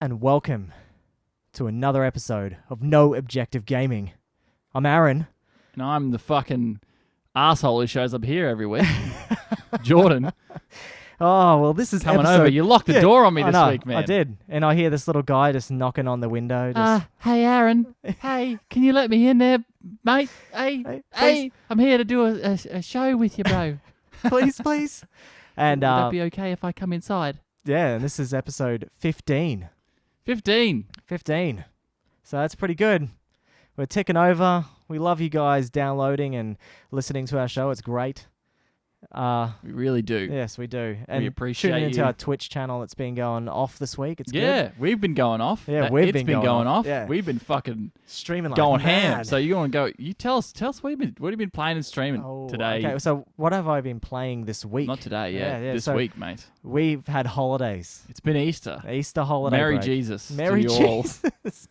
and welcome to another episode of No Objective Gaming. I'm Aaron. And I'm the fucking asshole who shows up here every week. Jordan. Oh, well, this is Coming episode... over. You locked the door on me this know, week, man. I did. And I hear this little guy just knocking on the window. Hey, Aaron. Hey, can you let me in there, mate? Hey, I'm here to do a show with you, bro. Please. And Would that be okay if I come inside? yeah, and this is episode 15. 15. So that's pretty good. We're ticking over. We love you guys downloading and listening to our show. It's great. We really do. Yes, we do. And we appreciate tuning into you. our Twitch channel. It's been going off this week. It's Yeah, good. we've been going off. Yeah, we've been been going off. Yeah. We've been fucking Streaming like going ham. mad. So you want to go? You tell us what have you been playing and streaming today? Okay, so what have I been playing this week? Not today. Yeah, this so week, mate. We've had holidays. It's been Easter. Easter holiday Merry break. Jesus. Merry to you all. Jesus.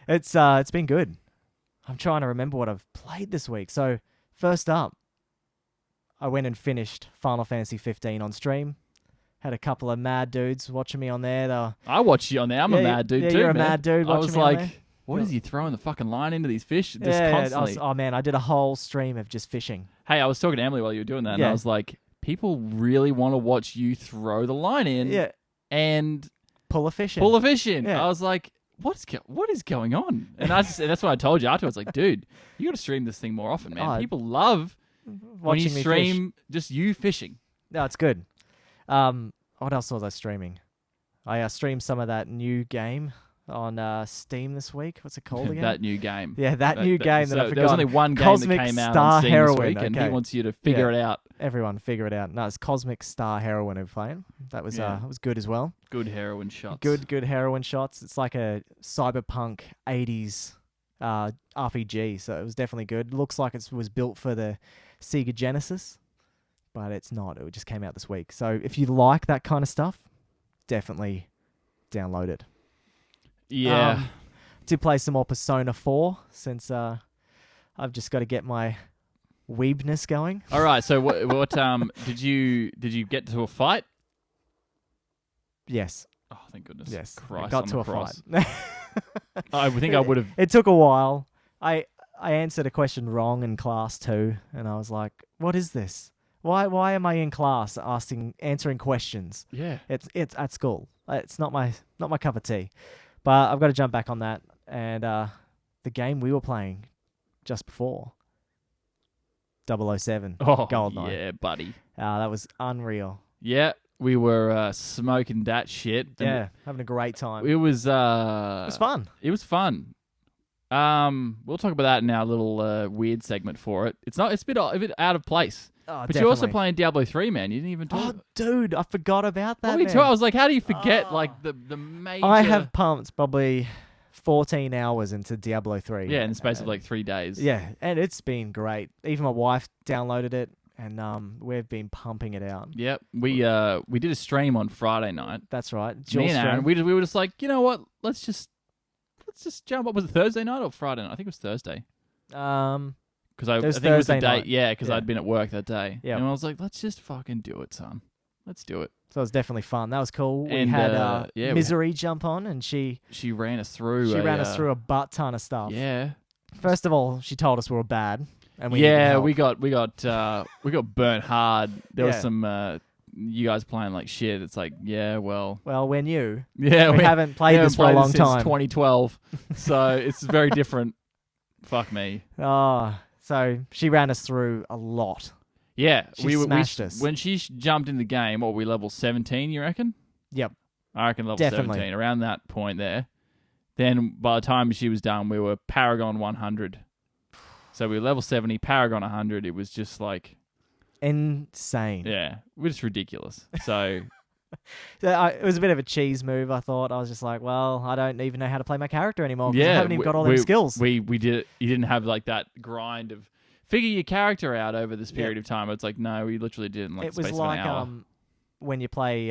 It's been good. I'm trying to remember what I've played this week. So first up, I went and finished Final Fantasy 15 on stream. Had a couple of mad dudes watching me on there. I watched you on there. I'm a mad dude too, you're a man. mad dude I watching was me on there. like, what is he throwing the fucking line into these fish just Yeah, constantly? oh man, I did a whole stream of just fishing. Hey, I was talking to Emily while you were doing that, and Yeah. I was like, people really want to watch you throw the line in Yeah, and pull a fish in. pull a fish in. Yeah. I was like, what is going on? And that's what I told you afterwards. Like, dude, you got to stream this thing more often, man. Oh, People love when watching you me fish. stream just you fishing. No, it's good. What else was I streaming? I streamed some of that new game on Steam this week. What's it called again? That new game. Yeah, that new game that I forgot. There was only one game Cosmic that came out Star on Steam Heroine, this week, and he okay. wants you to figure it out. Everyone figure it out. No, it's Cosmic Star Heroine we're playing. That was Yeah. was good as well. Good heroin shots. Good heroine shots. It's like a cyberpunk 80s RPG, so it was definitely good. Looks like it was built for the Sega Genesis, but it's not. It just came out this week. So if you like that kind of stuff, definitely download it. Yeah. Did play some more Persona 4 since I've just got to get my weebness going. All right. So what did you get to a fight? Yes. Oh, thank goodness. Yes. Christ, I got I'm to a cross. fight. I think I would have. It took a while. I answered a question wrong in class too, and I was like, "What is this? Why am I in class answering questions? Yeah. It's at school. It's not my cup of tea." But I've got to jump back on that, and the game we were playing just before 007 Oh, Goldeneye. yeah, buddy. That was unreal. Yeah, we were smoking that shit. and Yeah, having a great time. It was It was fun. It was fun. We'll talk about that in our little weird segment for it. It's a bit out of place. Oh, But you're also playing Diablo 3, man. You didn't even talk. Oh, dude, I forgot about that. What were you man. talking? I was like, how do you forget Oh. like the major? I have pumped probably 14 hours into Diablo 3. in the space of like 3 days. Yeah, and it's been great. Even my wife downloaded it, and we've been pumping it out. Yep. We did a stream on Friday night. That's right. Me and Aaron, we were just like, you know what? Let's just jump. What was it, Thursday night or Friday night? I think it was Thursday. Because I was think it was the Thursday day. night. Yeah, because Yeah. I'd been at work that day. Yep. And I was like, let's just fucking do it, son. Let's do it. So it was definitely fun. That was cool. We And, had yeah, we Misery jump on, and she She ran us through. ran us through a butt ton of stuff. Yeah. First of all, she told us we were bad, and we needed Yeah, help. we got burnt hard. There was Yeah. some you guys playing like shit. It's like, yeah, well, Well, we're new. yeah, We haven't played this for a long since time. 2012, so it's very different. Fuck me. Oh, so she ran us through a lot. Yeah, She smashed us. When she jumped in the game. What, we level 17? You reckon? Yep. I reckon level Definitely. 17, around that point there. Then by the time she was done, we were Paragon 100. So we were level 70, Paragon 100. It was just like, Insane. yeah, we're just ridiculous. So It was a bit of a cheese move, I thought. I was just like, well, I don't even know how to play my character anymore. 'Cause I haven't even got all them skills. We did it. You didn't have like that grind of figure your character out over this period Yep. of time. It's like, no, we literally did it in like It the was space like of an hour. when you play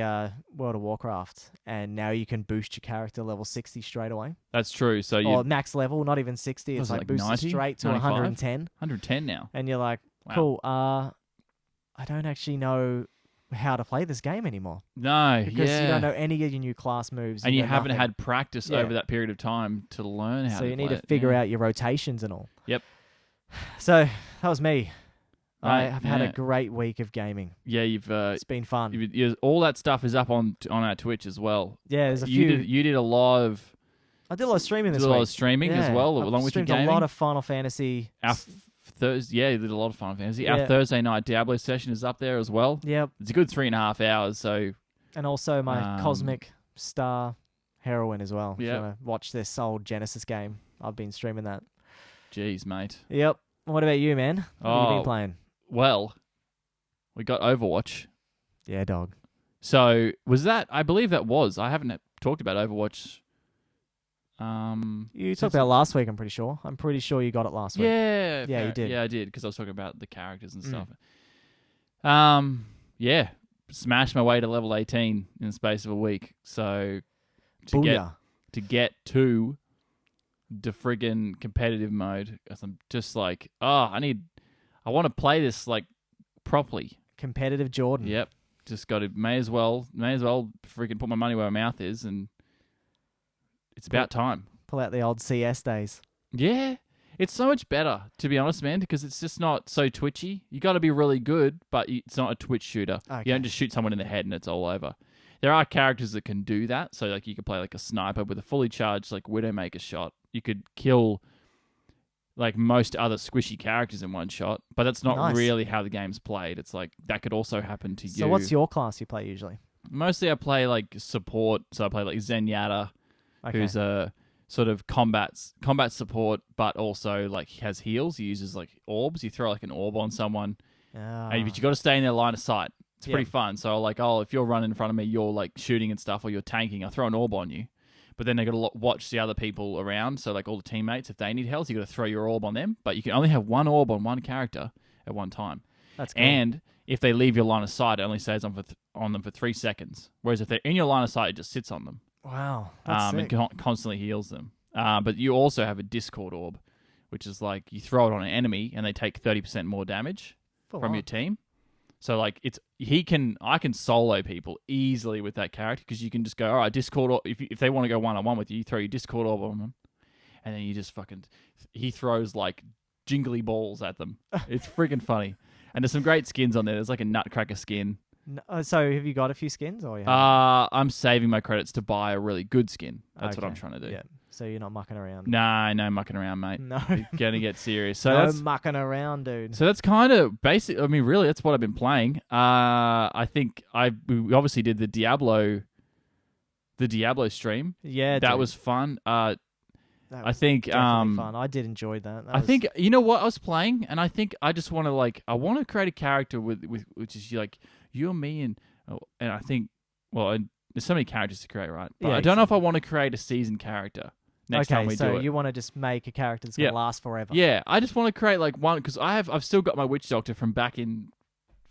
World of Warcraft, and now you can boost your character level 60 straight away. That's true. So you Or max level, not even 60. Was It's it like like boosted 90? straight to 95? 110. 110 now. And you're like, Wow. cool. I don't actually know how to play this game anymore No, because yeah. you don't know any of your new class moves, And you know haven't nothing. had practice Yeah. over that period of time to learn how So to you need play to it. figure Yeah. out your rotations and all. Yep. So that was me. I Right, have had a yeah. great week of gaming. Yeah, you've It's been fun. all that stuff is up on our Twitch as well. Yeah, there's a You few. did a lot of I did a lot of streaming this a week. lot of streaming as well, I've along with your streamed gaming. a lot of Final Fantasy. Our Thursday, yeah, you did a lot of Final Fantasy. Yeah. Our Thursday night Diablo session is up there as well. Yep. It's a good 3.5 hours. So, And also my Cosmic Star Heroine as well. If Yep. you want to watch this old Genesis game, I've been streaming that. geez, mate. Yep. What about you, man? What have you been playing? Well, we got Overwatch. Yeah, dog. So was that? I believe that was. I haven't talked about Overwatch. You talked about it last week, I'm pretty sure. I'm pretty sure you got it last week. Yeah, Yeah, you did. Yeah, I did because I was talking about the characters and Mm. stuff. Yeah, smashed my way to level 18 in the space of a week. So Booyah. to get to the friggin' competitive mode, 'cause I'm just like, I want to play this like properly. Competitive Jordan. Yep, just got to may as well freaking put my money where my mouth is, and it's about time. Pull out the old CS days. Yeah, it's so much better, to be honest, man, because it's just not so twitchy. You got to be really good, but it's not a twitch shooter. Okay. You don't just shoot someone in the head and it's all over. There are characters that can do that, so like you could play like a sniper with a fully charged like Widowmaker shot. You could kill like most other squishy characters in one shot, but that's not Nice. really how the game's played. It's like that could also happen to you. So what's your class you play usually? Mostly I play like support, so I play like Zenyatta, Okay. who's a sort of combat support, but also like has heals. He uses like orbs. You throw like an orb on someone, but you got to stay in their line of sight. It's pretty fun. So like, if you're running in front of me, you're like shooting and stuff, or you're tanking, I throw an orb on you. But then they got to watch the other people around. So like all the teammates, if they need health, you got to throw your orb on them. But you can only have one orb on one character at one time. That's cool. And if they leave your line of sight, it only stays on them for 3 seconds. Whereas if they're in your line of sight, it just sits on them. Wow. That's sick. And constantly heals them. But you also have a Discord orb, which is like you throw it on an enemy and they take 30% more damage from your team. So like I can solo people easily with that character because you can just go, all right, Discord orb. If they want to go one-on-one with you, you throw your Discord orb on them, and then you just he throws like jingly balls at them. It's freaking funny. And there's some great skins on there. There's like a Nutcracker skin. So have you got a few skins or you haven't? I'm saving my credits to buy a really good skin. That's what Okay. I'm trying to do. Yeah. So you're not mucking around. No mucking around, mate. No. You're gonna get serious. So No that's mucking around, dude. so that's kind of basic. I mean, really, that's what I've been playing. I think we obviously did the Diablo stream. Yeah, That dude. was fun. That I was think definitely fun. I did enjoy that. I think you know what I was playing, and I think I just want to I want to create a character with which is like you and me, and I think and there's so many characters to create, right? But Yeah, I don't know if I want to create a seasoned character next time we do it. you want to just make a character that's gonna last forever. Yeah, I just want to create like one because I've still got my Witch Doctor from back in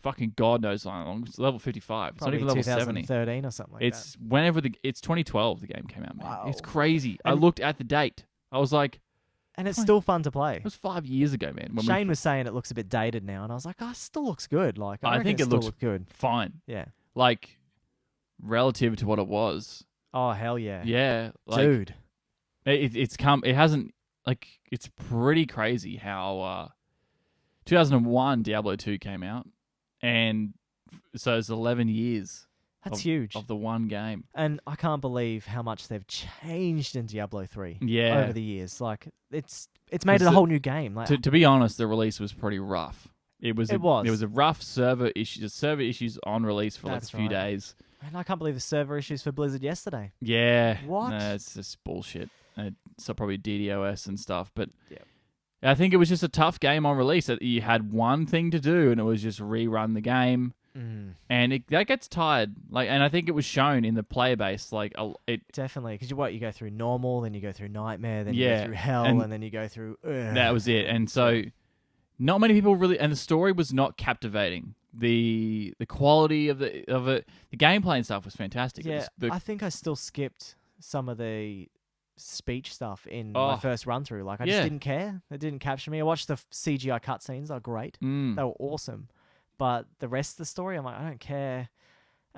fucking God knows how long. It's level 55. It's Probably not even level 70. 2013 or something like It's that. whenever it's 2012 the game came out, man. Wow. It's crazy. I And- looked at the date. I was like, And it's still fun to play. it was 5 years ago, man. When Shane was saying it looks a bit dated now, and I was like, it still looks good. Like I think reckon it still looks look good. fine, Yeah. like relative to what it was. Oh hell yeah. Yeah, like, Dude. It hasn't like it's pretty crazy how 2001 Diablo 2 came out, and so it's 11 years. That's huge. Of the one game. And I can't believe how much they've changed in Diablo 3 Yeah. over the years. Like it's made it a whole new game. Like To be honest, the release was pretty rough. It was It was. a rough server issue. The server issues on release for That's like a few right. days. and I can't believe the server issues for Blizzard yesterday. Yeah. What? No, it's just bullshit. So probably DDoS and stuff. But Yep. I think it was just a tough game on release. That you had one thing to do, and it was just rerun the game. And that gets tired. And I think it was shown in the player base. Definitely, because you go through normal, then you go through nightmare, then you Yeah, go through hell, and and then you go through. That was it. And so, not many people really. And the story was not captivating. The quality of it, the gameplay and stuff was fantastic. Yeah, I think I still skipped some of the speech stuff in my first run through. Like I just didn't care. It didn't capture me. I watched the CGI cutscenes; they're great. They were awesome. but the rest of the story, I'm like, I don't care.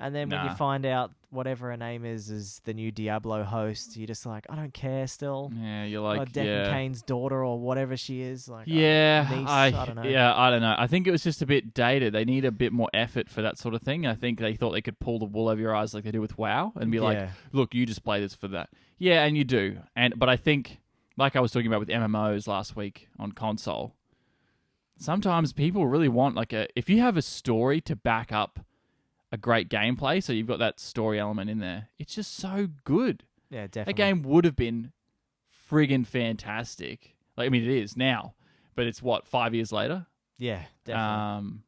And then when you Nah. find out whatever her name is the new Diablo host, you're just like, I don't care still. Yeah, you're Or like, Deck and yeah. Kane's daughter or whatever she is. Like, Yeah, niece, I don't know. I don't know. I think it was just a bit dated. They need a bit more effort for that sort of thing. I think they thought they could pull the wool over your eyes like they do with WoW and be like, Yeah. look, you just play this for that. Yeah, and you do. But I think, like I was talking about with MMOs last week on console, sometimes people really want if you have a story to back up a great gameplay, so you've got that story element in there, it's just so good. Yeah, definitely. That game would have been friggin' fantastic. Like, I mean, it is now, but it's 5 years later. Yeah, definitely.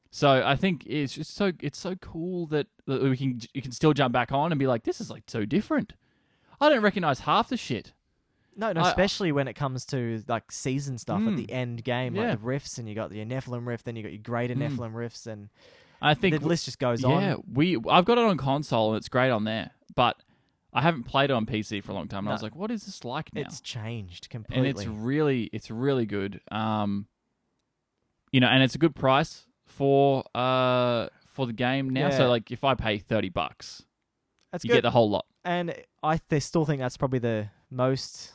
So I think it's just so cool that you can still jump back on and be like, this is like so different. I don't recognize half the shit. No, especially when it comes to like season stuff at the end game, like the rifts, and you got your Nephilim rift, then you got your greater Nephilim rifts, and I think the list just goes on. Yeah, I've got it on console and it's great on there, but I haven't played it on PC for a long time. And I was like, what is this like now? It's changed completely, and it's really good. And it's a good price for the game now. Yeah. So like, if I pay $30, that's you good. get the whole lot. And I still think that's probably the most.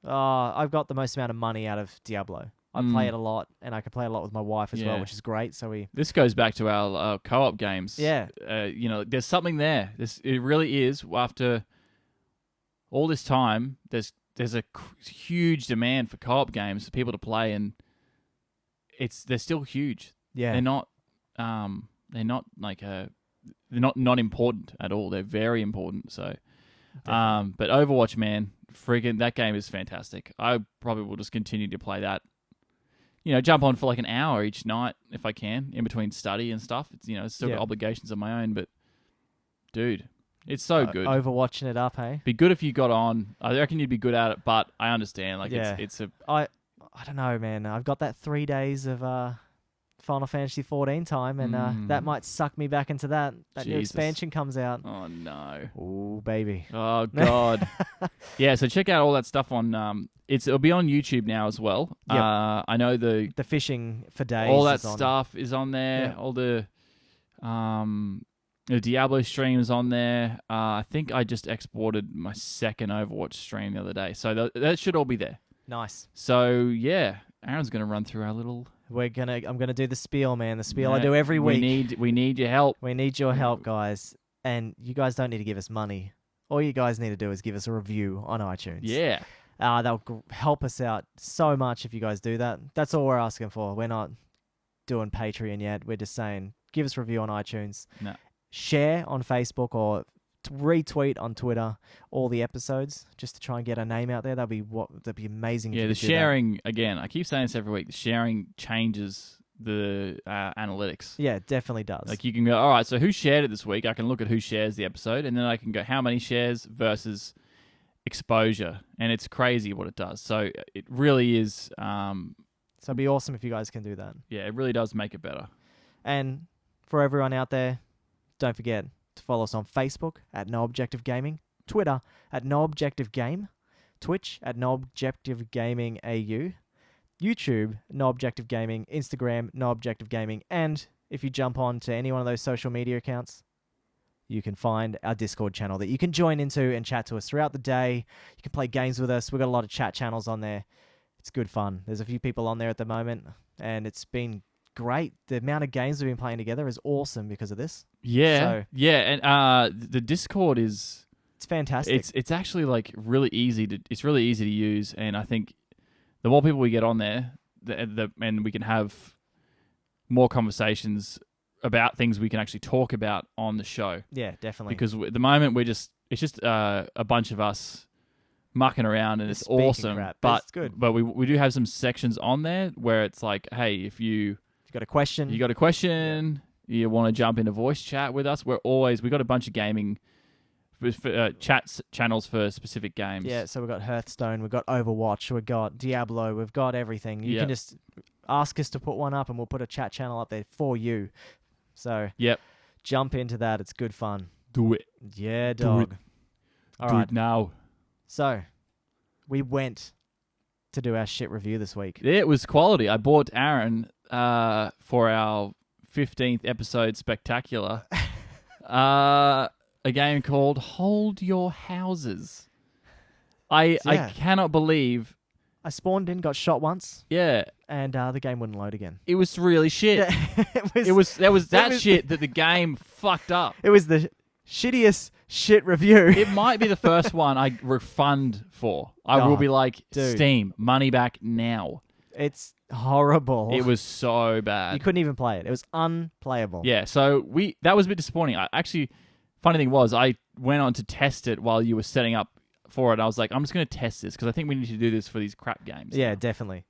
I've got the most amount of money out of Diablo. I play it a lot, and I can play a lot with my wife as well, which is great. So this goes back to our co-op games. Yeah. There's something there. It really is. After all this time, there's a huge demand for co-op games for people to play, and they're still huge. Yeah. They're not not important at all. They're very important. So, but Overwatch, man, friggin' that game is fantastic. I probably will just continue to play that. Jump on for like an hour each night if I can, in between study and stuff. It's still got obligations of my own, but dude, it's so good. Overwatching it up, hey? Be good if you got on. I reckon you'd be good at it, but I understand. Like, it's a. I don't know, man. I've got that 3 days of Final Fantasy 14 time, and that might suck me back into that. That new expansion comes out. Oh no! Oh baby! Oh god! Yeah, so check out all that stuff on. It'll be on YouTube now as well. Yep. I know the fishing for days. All that stuff is on there. Yeah. All the Diablo streams on there. I think I just exported my second Overwatch stream the other day, so that should all be there. Nice. So yeah, Aaron's gonna run through our little. I'm gonna do the spiel, man. The spiel I do every week. We need your help. We need your help, guys. And you guys don't need to give us money. All you guys need to do is give us a review on iTunes. Yeah. That'll help us out so much if you guys do that. That's all we're asking for. We're not doing Patreon yet. We're just saying, give us a review on iTunes. No. Share on Facebook or retweet on Twitter all the episodes just to try and get our name out there. That'd be amazing. Yeah, the sharing, again, I keep saying this every week, the sharing changes the analytics. Yeah, it definitely does. Like, you can go, all right, so who shared it this week? I can look at who shares the episode, and then I can go how many shares versus exposure, and it's crazy what it does. So it really is. So it'd be awesome if you guys can do that. Yeah, it really does make it better. And for everyone out there, don't forget to follow us on Facebook at No Objective Gaming, Twitter at No Objective Game, Twitch at No Objective Gaming AU, YouTube No Objective Gaming, Instagram No Objective Gaming, and if you jump on to any one of those social media accounts, you can find our Discord channel that you can join into and chat to us throughout the day. You can play games with us. We've got a lot of chat channels on there. It's good fun. There's a few people on there at the moment, and it's been great. The amount of games we've been playing together is awesome because of this. Yeah, and the Discord is... It's fantastic. It's actually like really easy to use, and I think the more people we get on there, and we can have more conversations about things we can actually talk about on the show. Yeah, definitely. Because at the moment it's just a bunch of us mucking around, and it's awesome. Crap, but it's good. But we do have some sections on there where it's like, hey, if you got a question, you want to jump into voice chat with us, we got a bunch of gaming channels for specific games. Yeah, so we've got Hearthstone, we've got Overwatch, we've got Diablo, we've got everything. You can just ask us to put one up, and we'll put a chat channel up there for you. So jump into that. It's good fun. Do it. Yeah, dog. All right. Do it now. So we went to do our shit review this week. It was quality. I bought Aaron for our 15th episode spectacular. A game called Hold Your Houses. I cannot believe I spawned in, got shot once. Yeah. And the game wouldn't load again. It was really shit. Yeah, it was shit that the game fucked up. It was the shittiest shit review. It might be the first one I refund for. I will be like, dude. Steam, money back now. It's horrible. It was so bad. You couldn't even play it. It was unplayable. Yeah, so that was a bit disappointing. Funny thing was, I went on to test it while you were setting up for it. I was like, I'm just going to test this because I think we need to do this for these crap games. Yeah, definitely.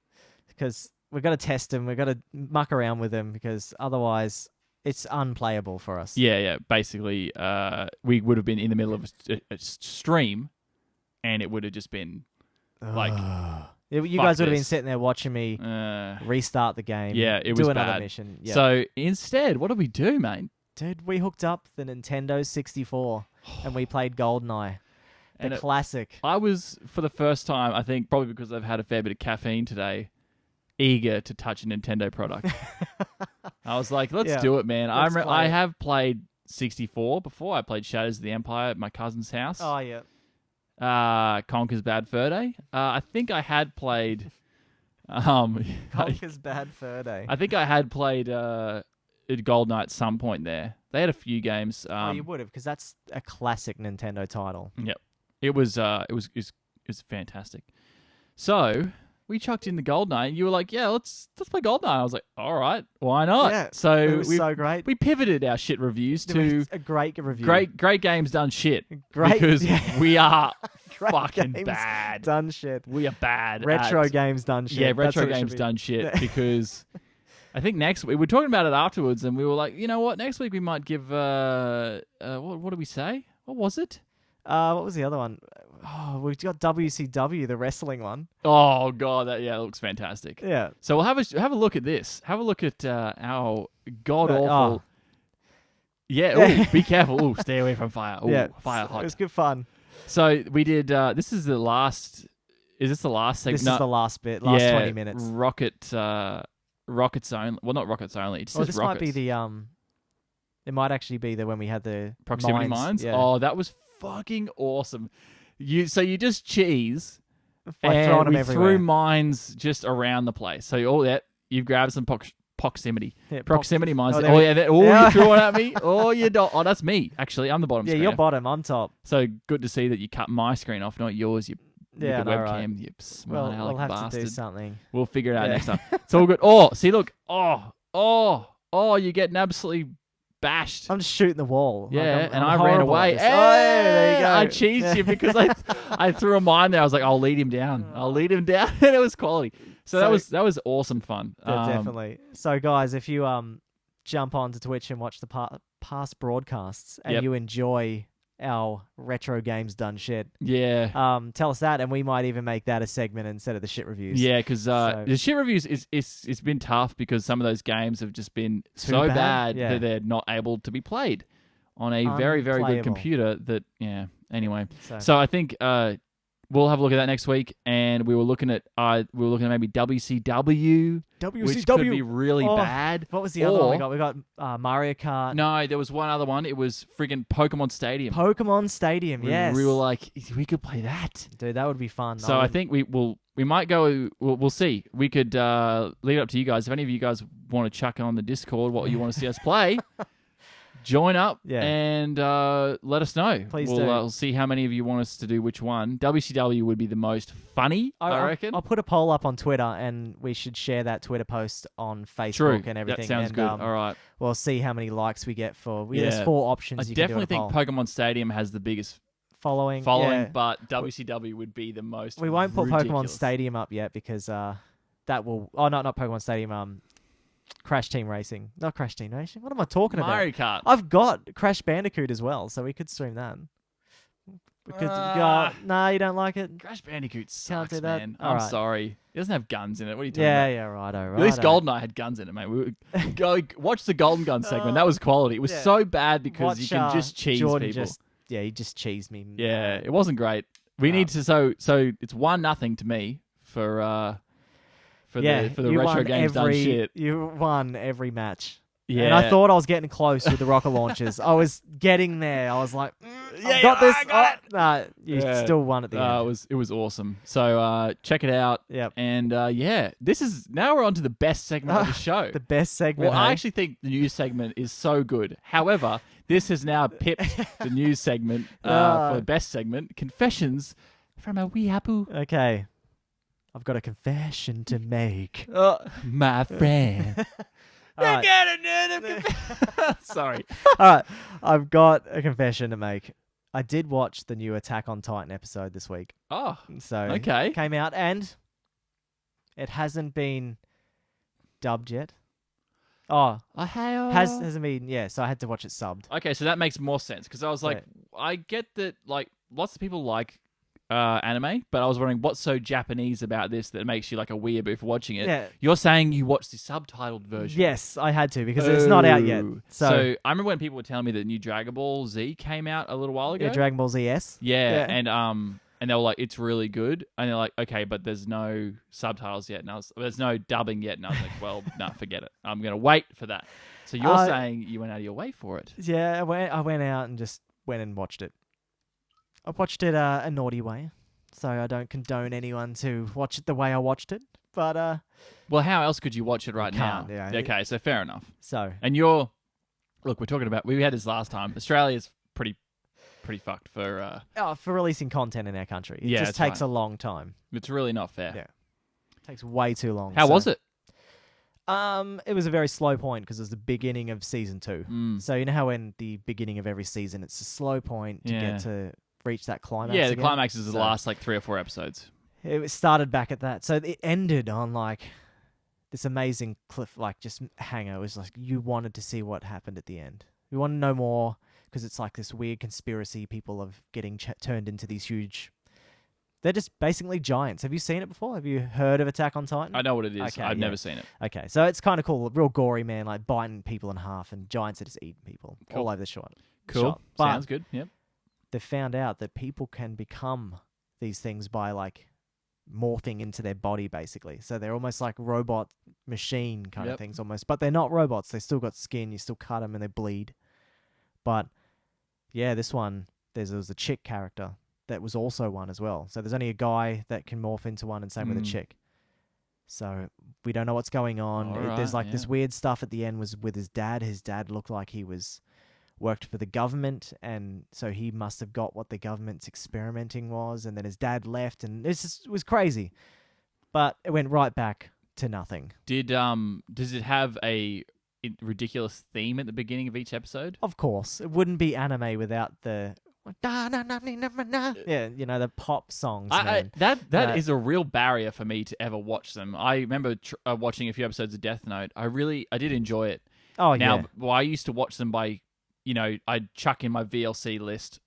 Because we've got to test them. We've got to muck around with them because otherwise it's unplayable for us. Yeah. Basically, we would have been in the middle of a stream and it would have just been like... You guys would have been sitting there watching me restart the game. Yeah, it was do another bad. mission. Yep. So instead, what did we do, mate? Dude, we hooked up the Nintendo 64 and we played GoldenEye. The classic. I was, for the first time, I think probably because I've had a fair bit of caffeine today, eager to touch a Nintendo product. I was like, let's do it, man. I have played 64 before. I played Shadows of the Empire at my cousin's house. Oh, yeah. Conker's Bad Fur Day. I think I had played... Conker's Bad Fur Day. I think I had played GoldenEye at some point there. They had a few games. You would have, because that's a classic Nintendo title. Yep. It was fantastic. So we chucked in the GoldenEye, and you were like, "Yeah, let's play GoldenEye." I was like, "All right, why not?" Yeah, so it was so great. We pivoted our shit reviews to a great review. Great games done shit. Great, because we are great fucking games bad. Done shit. We are bad. Retro games done shit. Yeah, retro games done shit because. I think next week, we were talking about it afterwards, and we were like, you know what? Next week we might give, what did we say? What was it? What was the other one? Oh, we've got WCW, the wrestling one. Oh, God, that looks fantastic. Yeah. So we'll have a look at this. Have a look at our god-awful... Yeah, be careful. Ooh, stay away from fire. Ooh, fire hot. It was good fun. So we did, this is the last... Is this the last segment? This is the last bit, last 20 minutes. Rockets only. Well, not rockets only. It's just this rockets. Might be the It might actually be the when we had the proximity mines. Yeah. Oh, that was fucking awesome. You just cheese and we threw mines just around the place. So all that you've grabbed some proximity mines. You threw one at me. Oh, you don't. Oh, that's me. Actually, I'm the bottom. Yeah, you're bottom. I'm top. So good to see that you cut my screen off, not yours. You. Yeah, the webcam, right. You smart aleck we'll have bastard. to do something. We'll figure it out next time. It's all good. Oh, see, look. Oh, you're getting absolutely bashed. I'm just shooting the wall. Yeah, I'm I ran away. Hey, there you go. I cheesed you because I threw a mine there. I was like, I'll lead him down. And it was quality. So that was awesome fun. Yeah, definitely. So guys, if you jump onto Twitch and watch the past broadcasts and you enjoy our retro games done shit. Yeah. Tell us that, and we might even make that a segment instead of the shit reviews. Yeah, because the shit reviews it's been tough because some of those games have just been so bad that they're not able to be played on a very, very good computer. Anyway. So I think we'll have a look at that next week, and we were looking at maybe WCW, which could be really bad. What was the other one we got? We got Mario Kart. No, there was one other one. It was friggin' Pokemon Stadium. Yes. We were like, we could play that. Dude, that would be fun. So I think we might go. We'll see. We could leave it up to you guys. If any of you guys want to chuck on the Discord what you want to see us play. Join up and let us know. Please do. We'll see how many of you want us to do which one. WCW would be the most funny, I reckon. I'll put a poll up on Twitter, and we should share that Twitter post on Facebook and everything. That sounds good. All right. We'll see how many likes we get for... There's 4 options. I definitely think Pokemon Stadium has the biggest following, but WCW would be the most We won't put ridiculous. Pokemon Stadium up yet because that will... Oh, not Pokemon Stadium. Crash Team Racing. Not Crash Team Racing. What am I talking about? Mario Kart. I've got Crash Bandicoot as well, so we could stream that. No, you don't like it? Crash Bandicoot sucks, Can't do that. man. I'm sorry. It doesn't have guns in it. What are you talking about? Yeah, righto. At least GoldenEye had guns in it, mate. Go watch the Golden Gun segment. That was quality. It was so bad because you can just cheese Jordan people. He just cheesed me. Yeah, it wasn't great. We need to so it's 1-0 to me for the retro games done shit. You won every match. And I thought I was getting close with the rocket launchers. I was getting there. I was like, I've got this. I got it. Nah, you still won at the end. It was awesome. So check it out. Yep. And now we're on to the best segment of the show. The best segment. Well, I actually think the news segment is so good. However, this has now pipped the news segment for the best segment. Confessions from a wee apple. Okay. I've got a confession to make. My friend. Right. Sorry. All right. I've got a confession to make. I did watch the new Attack on Titan episode this week. Oh, so okay. It came out and it hasn't been dubbed yet. Oh, hasn't been. Yeah, so I had to watch it subbed. Okay, so that makes more sense because I was like, I get that like lots of people like anime, but I was wondering what's so Japanese about this that makes you like a weeaboo for watching it. Yeah. You're saying you watched the subtitled version. Yes, I had to because it's not out yet. So I remember when people were telling me that new Dragon Ball Z came out a little while ago. Yeah, Dragon Ball Z S. Yeah, and they were like, it's really good. And they're like, okay, but there's no subtitles yet. And there's no dubbing yet. And I was like, well, no, forget it. I'm going to wait for that. So you're saying you went out of your way for it. Yeah, I went out and just went and watched it. I watched it a naughty way, so I don't condone anyone to watch it the way I watched it. But well, how else could you watch it right now? Yeah. Okay, so fair enough. So, and look, we're talking about we had this last time. Australia's pretty fucked for releasing content in our country. It Yeah, just it's takes right. a long time. It's really not fair. Yeah, it takes way too long. How was it? It was a very slow point because it was the beginning of season 2. So you know how in the beginning of every season it's a slow point to get to reach that climax. Yeah, the again? climax is the last like 3 or 4 episodes. It started back at that, so it ended on like this amazing cliff, like just hanger. It was like you wanted to see what happened at the end. You want to know more because it's like this weird conspiracy. People of getting turned into these huge. They're just basically giants. Have you seen it before? Have you heard of Attack on Titan? I know what it is. Okay, I've never seen it. Okay, so it's kind of cool. Real gory, man, like biting people in half and giants that just eating people all over the shot. Cool. But sounds good. Yep. they found out that people can become these things by like morphing into their body, basically. So they're almost like robot machine kind of things almost. But they're not robots. They still got skin. You still cut them and they bleed. But yeah, this one, there was a chick character that was also one as well. So there's only a guy that can morph into one and same with a chick. So we don't know what's going on. There's like this weird stuff at the end was with his dad. His dad looked like he worked for the government, and so he must have got what the government's experimenting was, and then his dad left, and it was crazy. But it went right back to nothing. Does it have a ridiculous theme at the beginning of each episode? Of course. It wouldn't be anime without the yeah, you know, the pop songs. That is a real barrier for me to ever watch them. I remember watching a few episodes of Death Note. I did enjoy it. Oh, now, yeah. Well, I used to watch them by, I'd chuck in my VLC list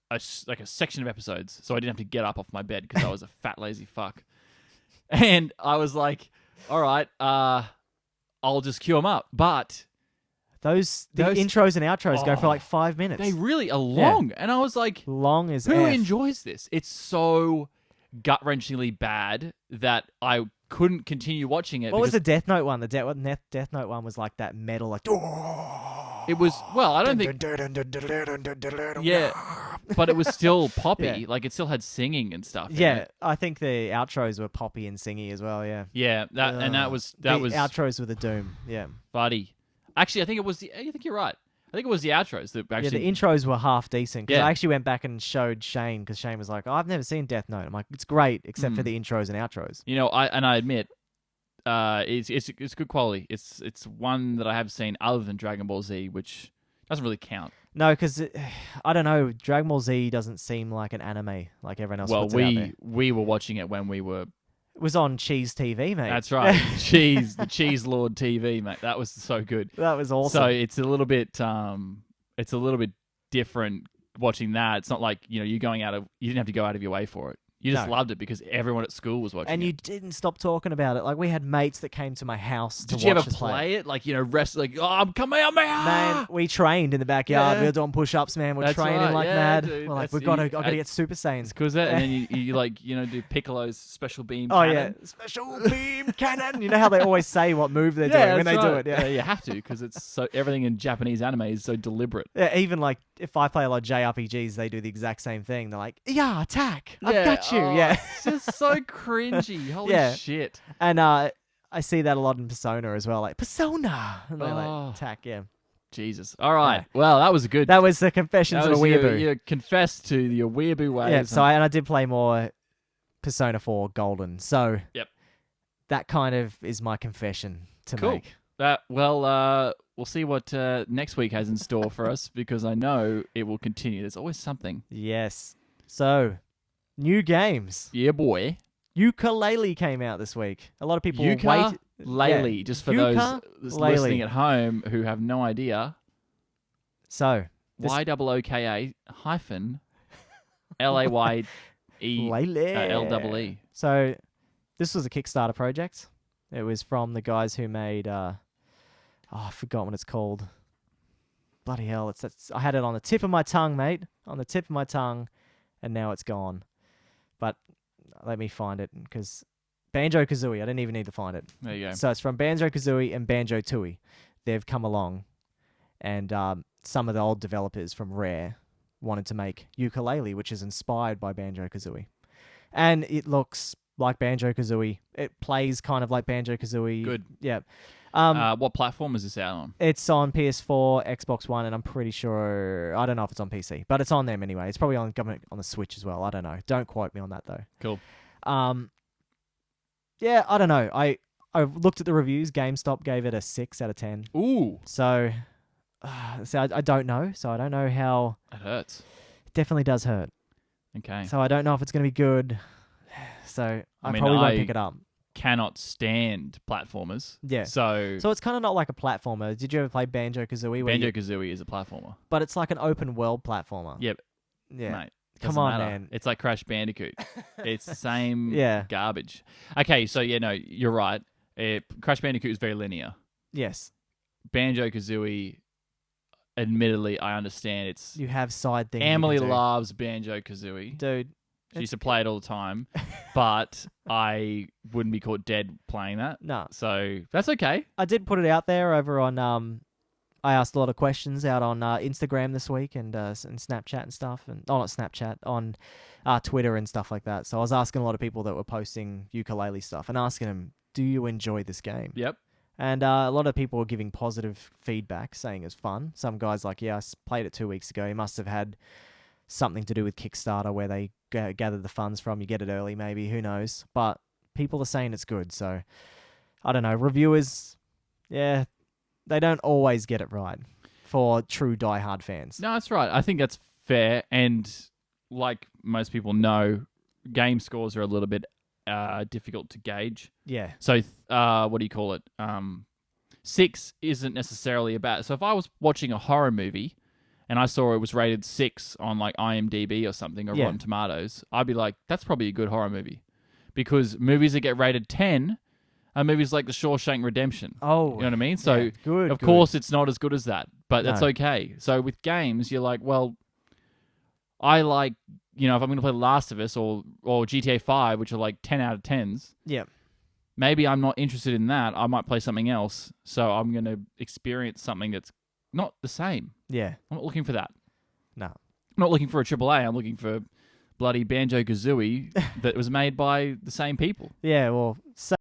like a section of episodes, so I didn't have to get up off my bed because I was a fat lazy fuck. And I was like, all right, I'll just queue them up. But the intros and outros go for like 5 minutes. They really are long. And I was like, long as who F. enjoys this? It's so gut-wrenchingly bad that I couldn't continue watching it. What was the Death Note one? The Death Note one was like that metal, like... It was, well, I don't think... Yeah, but it was still poppy. Yeah. Like, it still had singing and stuff. Yeah, I think the outros were poppy and singy as well, yeah. Yeah, that was... The outros were the doom, yeah. Buddy. Actually, I think you're right. I think it was the outros that actually... Yeah, the intros were half decent. Because Yeah. I actually went back and showed Shane, because Shane was like, I've never seen Death Note. I'm like, it's great, except for the intros and outros. I admit, it's good quality. It's one that I have seen other than Dragon Ball Z, which doesn't really count. No, because, I don't know, Dragon Ball Z doesn't seem like an anime like everyone else puts it out there. we were watching it when we were... It was on Cheese TV, mate. That's right. The Cheese Lord TV, mate. That was so good. That was awesome. So it's a little bit different watching that. It's not like, you didn't have to go out of your way for it. You just No. loved it because everyone at school was watching And it. you didn't stop talking about it. Like, we had mates that came to my house to Did you watch ever us play. play it? Like, rest, like, oh, I'm coming out, Man, we trained in the backyard. Yeah. We were doing push-ups, man. We're That's training right, like yeah, mad. dude. We're like, That's- I gotta get Super Saiyans. Because and then you like, do Piccolo's special beam Oh, cannon. yeah. Special beam cannon. You know how they always say what move they're Yeah, doing when they that's do right. it? Yeah. You have to because it's so everything in Japanese anime is so deliberate. Yeah, even like if I play a lot of JRPGs, they do the exact same thing. They're like, yeah, attack. I've got you. Oh, Yeah. It's just so cringy. Holy Yeah. shit. And I see that a lot in Persona as well. Like, Persona. And they Oh. like attack, yeah. Jesus. All right. Well, that was a good. That was the Confessions that of a was Weeaboo. You confessed to your weeaboo ways. Yeah, so I did play more Persona 4 Golden. So Yep. that kind of is my confession to Cool. make. We'll see what next week has in store for us because I know it will continue. There's always something. Yes. So, new games. Yeah, boy. Yooka-Laylee came out this week. A lot of people wait. Yooka-Laylee, just for those Yooka-Laylee. listening at home who have no idea. So, this YOOKA hyphen LAYE Laylee. LEE. So, this was a Kickstarter project. It was from the guys who made I forgot what it's called. Bloody hell, I had it on the tip of my tongue, mate. On the tip of my tongue, and now it's gone. But let me find it, because Banjo-Kazooie, I didn't even need to find it. There you go. So it's from Banjo-Kazooie and Banjo-Tooie. They've come along, and some of the old developers from Rare wanted to make Yooka-Laylee, which is inspired by Banjo-Kazooie. And it looks like Banjo-Kazooie. It plays kind of like Banjo-Kazooie. Good. Yeah. What platform is this out on? It's on PS4, Xbox One, and I'm pretty sure... I don't know if it's on PC, but it's on them anyway. It's probably on the Switch as well. I don't know. Don't quote me on that, though. Cool. Yeah, I don't know. I looked at the reviews. GameStop gave it a 6 out of 10. Ooh. So I don't know. So I don't know how... It hurts. It definitely does hurt. Okay. So I don't know if it's going to be good. So I mean, probably won't I pick it up. Cannot stand platformers. Yeah. So it's kind of not like a platformer. Did you ever play Banjo-Kazooie? Banjo-Kazooie is a platformer. But it's like an open world platformer. Yep. Yeah. Mate. Come Doesn't on, matter. man. It's like Crash Bandicoot. It's the same Yeah. garbage. Okay, so no, you're right. Crash Bandicoot is very linear. Yes. Banjo-Kazooie, admittedly, I understand it's... You have side things. Emily you can do. loves Banjo-Kazooie. Dude. She used to play it all the time, but I wouldn't be caught dead playing that. No. So that's okay. I did put it out there over on... I asked a lot of questions out on Instagram this week and Snapchat and stuff. Not Snapchat, on Twitter and stuff like that. So I was asking a lot of people that were posting Yooka-Laylee stuff and asking them, do you enjoy this game? Yep. And a lot of people were giving positive feedback, saying it's fun. Some guys like, yeah, I played it 2 weeks ago. He must have had something to do with Kickstarter where they gather the funds from. You get it early, maybe. Who knows? But people are saying it's good. So, I don't know. Reviewers, yeah, they don't always get it right for true diehard fans. No, that's right. I think that's fair. And like most people know, game scores are a little bit difficult to gauge. Yeah. So, what do you call it? 6 isn't necessarily about... So if I was watching a horror movie and I saw it was rated 6 on like IMDb or something or Yeah. Rotten Tomatoes, I'd be like, that's probably a good horror movie. Because movies that get rated 10 are movies like The Shawshank Redemption. Oh. You know what I mean? So, yeah, good. of course, it's not as good as that, but that's No. okay. So with games, you're like, well, I like, if I'm going to play The Last of Us or GTA 5, which are like 10 out of 10s, Yeah. maybe I'm not interested in that. I might play something else. So I'm going to experience something that's not the same. Yeah. I'm not looking for that. No. I'm not looking for a AAA. I'm looking for bloody Banjo-Kazooie that was made by the same people. Yeah, well,